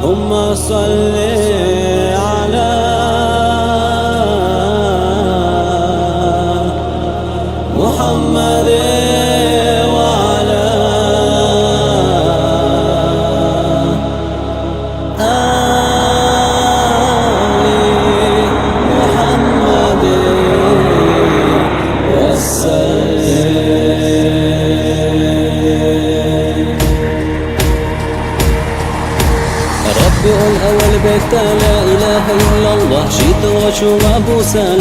اللهم صل على محمد وعلى آل محمد ربي الأول بك لا إله إلا الله شيت وشراب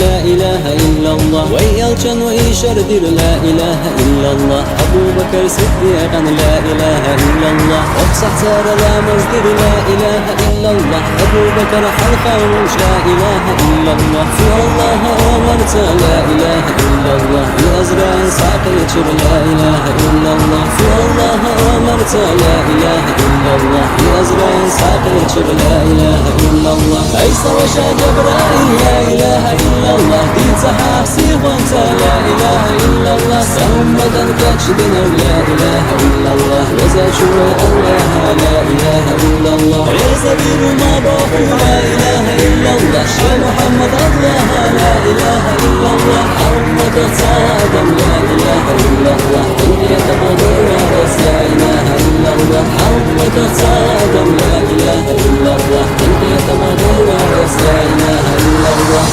لا إله إلا الله ويالشن ويشردر لا إله إلا الله أبو بكر صديقا لا إله إلا الله أبصح سار لا مصدر لا إله إلا الله أبو بكر حلقة ومش لا إله إلا الله في الله أمرت لا إله إلا الله بأزرع ساقيت لا إله إلا الله في الله أمرت لا إله إلا الله بأزرع ساقيت لا إله إلا الله عيسى وشا جبرائيل لا إله إلا الله دين سحاسي وانت لا إله إلا الله سمدا كاتشدنا لا إله إلا الله وزاشوا الله لا إله إلا الله عيسى بن ما باقوا لا إله إلا الله شا محمد الله لا إله إلا الله حرمت صادم لا إله إلا الله دنيا تبضر لا إله إلا الله حرمت صادم لا إله إلا الله دنيا تبضر لا إله إلا الله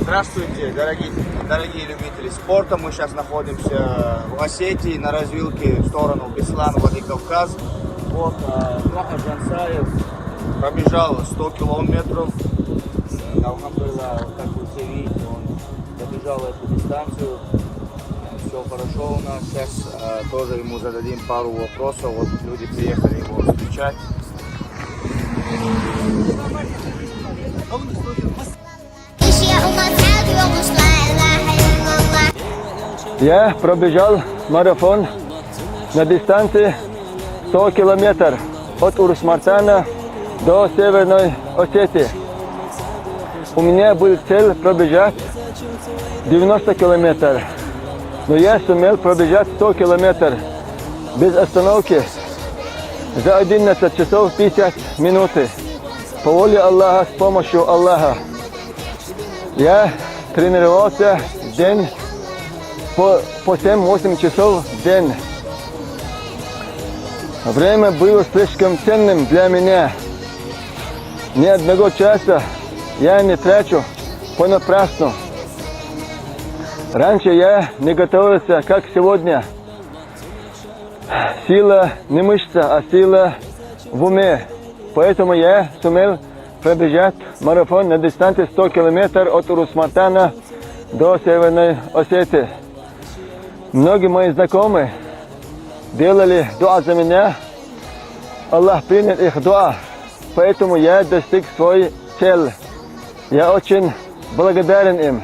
Здравствуйте, дорогие любители спорта. Мы сейчас находимся в Осетии на развилке в сторону Беслан, Владикавказ. Вот Тоха Жансаев пробежал 100 километров. Алхамдулилlah, как вы все видите, он добежал эту дистанцию. Все хорошо у нас. Сейчас тоже ему зададим пару вопросов. Вот люди приехали его встречать. Я пробежал марафон на дистанции 100 километров от Урус-Мартана до Северной Осетии. У меня была цель пробежать 90 километров, но я сумел пробежать 100 километров без остановки за 11 часов 50 минут. По воле Аллаха, с помощью Аллаха. Я тренировался день по 7-8 часов в день. Время было слишком ценным для меня. Ни одного часа я не трачу понапрасну. Раньше я не готовился, как сегодня. Сила не мышца, а сила в уме. Поэтому я сумел пробежать марафон на дистанции 100 километров от Урус-Мартана до Северной Осетии. Многие мои знакомые делали дуа за меня. Аллах принял их дуа, поэтому я достиг своей цели. Я очень благодарен им.